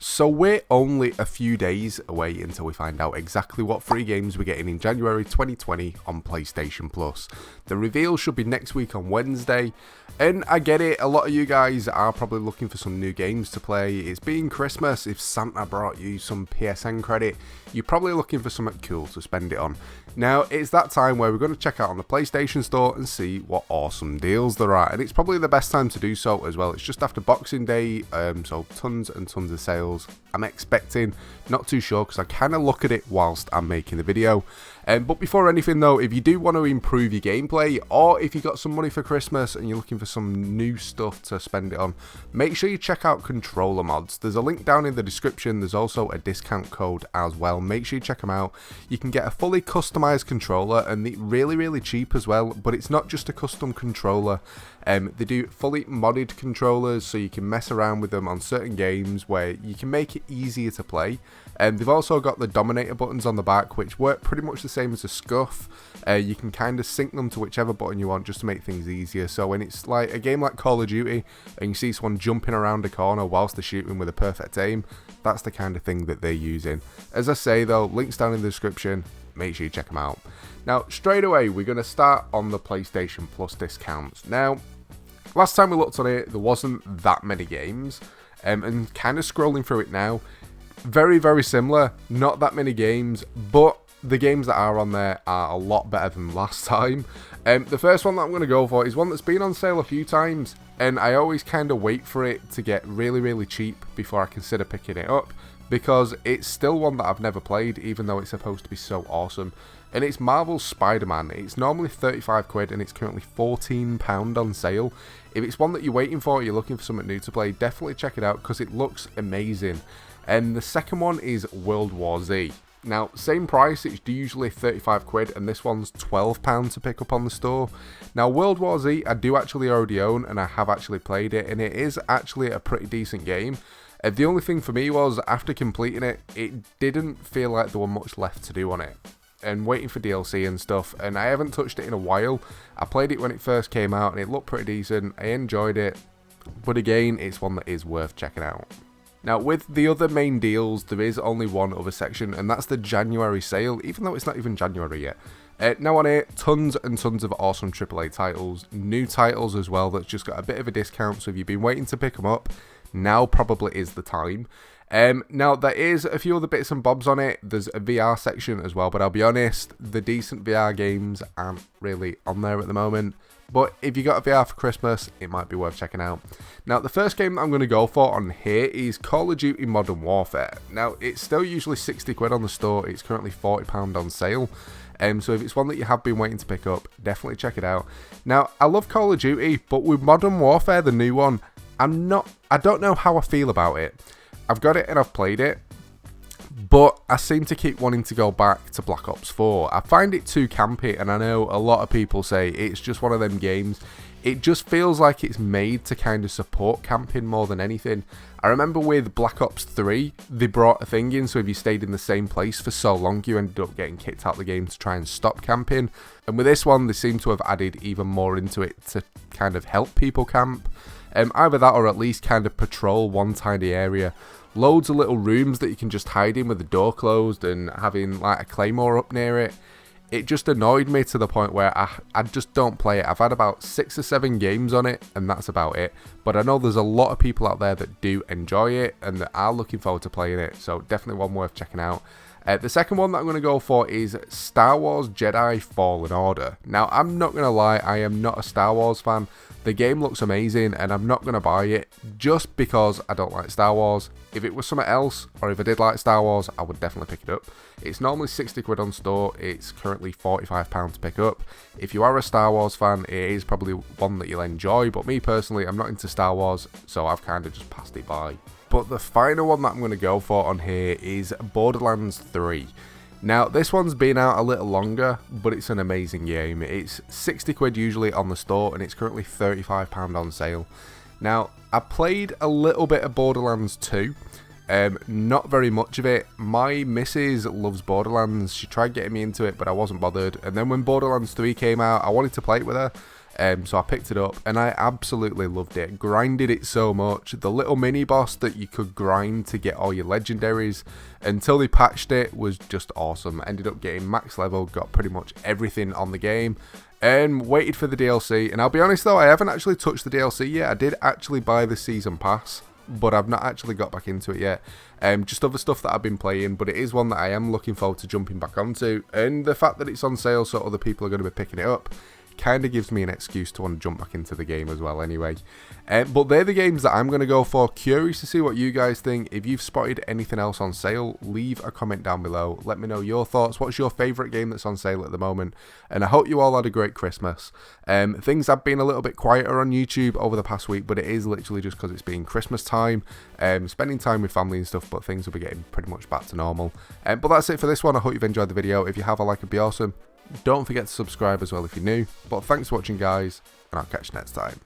So we're only a few days away until we find out exactly what free games we're getting in January 2020 on PlayStation Plus. The reveal should be next week on Wednesday, and I get it, a lot of you guys are probably looking for some new games to play. It's being Christmas. If Santa brought you some PSN credit, you're probably looking for something cool to spend it on. Now, it's that time where we're going to check out on the PlayStation Store and see what awesome deals there are, and it's probably the best time to do so as well. It's just after Boxing Day, so tons and tons of sales. I'm expecting, not too sure because I kind of look at it whilst I'm making the video. But before anything though, if you do want to improve your gameplay, or if you got some money for Christmas and you're looking for some new stuff to spend it on, make sure you check out Controller mods. There's a link down in the description. There's also a discount code as well. Make sure you check them out. You can get a fully customized controller, and they're really cheap as well. But it's not just a custom controller. They do fully modded controllers, so you can mess around with them on certain games where you can make it easier to play. They've also got the Dominator buttons on the back, which work pretty much the same as a Scuff. You can kind of sync them to whichever button you want just to make things easier. So when it's like a game like Call of Duty and you see someone jumping around a corner whilst they're shooting with a perfect aim, that's the kind of thing that they're using. As I say though, links down in the description, make sure you check them out. Now straight away we're going to start on the PlayStation Plus discounts. Now last time we looked on it, there wasn't that many games, and kind of scrolling through it now, very similar, not that many games, but the games that are on there are a lot better than last time. The first one that I'm going to go for is one that's been on sale a few times, and I always kind of wait for it to get really cheap before I consider picking it up, because it's still one that I've never played, even though it's supposed to be so awesome. And it's Marvel's Spider-Man. It's normally 35 quid and it's currently £14 on sale. If it's one that you're waiting for, you're looking for something new to play, definitely check it out because it looks amazing. And the second one is World War Z. Now, same price, it's usually 35 quid and this one's £12 to pick up on the store. Now, World War Z I do actually already own and I have actually played it, and it is actually a pretty decent game. The only thing for me was, after completing it, it didn't feel like there was much left to do on it, and waiting for DLC and stuff, and I haven't touched it in a while. I played it when it first came out and it looked pretty decent. I enjoyed it, but again, it's one that is worth checking out. Now, with the other main deals, there is only one other section, and that's the January sale, even though it's not even January yet. Now on it, tons and tons of awesome AAA titles, new titles as well that's just got a bit of a discount, so if you've been waiting to pick them up, now probably is the time. Now, there is a few other bits and bobs on it. There's a VR section as well, but I'll be honest, the decent VR games aren't really on there at the moment. But if you got a VR for Christmas, it might be worth checking out. Now, the first game that I'm going to go for on here is Call of Duty Modern Warfare. Now, it's still usually 60 quid on the store. It's currently £40 on sale. So if it's one that you have been waiting to pick up, definitely check it out. Now, I love Call of Duty, but with Modern Warfare, the new one, I don't know how I feel about it. I've got it and I've played it, but I seem to keep wanting to go back to Black Ops 4. I find it too campy, and I know a lot of people say it's just one of them games. It just feels like it's made to kind of support camping more than anything. I remember with Black Ops 3, they brought a thing in, so if you stayed in the same place for so long, you ended up getting kicked out of the game to try and stop camping. And with this one, they seem to have added even more into it to kind of help people camp. Either that or at least kind of patrol one tiny area. Loads of little rooms that you can just hide in with the door closed, and having like a claymore up near it. It just annoyed me to the point where I just don't play it. I've had about 6 or 7 games on it, and that's about it. But I know there's a lot of people out there that do enjoy it and that are looking forward to playing it, so definitely one worth checking out. The second one that I'm going to go for is Star Wars Jedi Fallen Order. Now, I'm not going to lie, I am not a Star Wars fan. The game looks amazing, and I'm not going to buy it just because I don't like Star Wars. If it was something else, or if I did like Star Wars, I would definitely pick it up. It's normally 60 quid on store. It's currently £45 to pick up. If you are a Star Wars fan, it is probably one that you'll enjoy, but me personally, I'm not into Star Wars, so I've kind of just passed it by. But the final one that I'm going to go for on here is Borderlands 3. Now, this one's been out a little longer, but it's an amazing game. It's 60 quid usually on the store, and it's currently £35 on sale. Now, I played a little bit of Borderlands 2, not very much of it. My missus loves Borderlands. She tried getting me into it, but I wasn't bothered. And then when Borderlands 3 came out, I wanted to play it with her, So I picked it up and I absolutely loved it. Grinded it so much. The little mini boss that you could grind to get all your legendaries until they patched it was just awesome. Ended up getting max level, got pretty much everything on the game, and waited for the DLC. And I'll be honest though, I haven't actually touched the DLC yet. I did actually buy the season pass, but I've not actually got back into it yet. Just other stuff that I've been playing, but it is one that I am looking forward to jumping back onto. And the fact that it's on sale so other people are going to be picking it up kind of gives me an excuse to want to jump back into the game as well anyway. But they're the games that I'm going to go for. Curious to see what you guys think. If you've spotted anything else on sale, leave a comment down below. Let me know your thoughts. What's your favourite game that's on sale at the moment? And I hope you all had a great Christmas. Things have been a little bit quieter on YouTube over the past week, but it is literally just because it's been Christmas time. Spending time with family and stuff, but things will be getting pretty much back to normal. But that's it for this one. I hope you've enjoyed the video. If you have, a like would be awesome. Don't forget to subscribe as well if you're new. But thanks for watching, guys, and I'll catch you next time.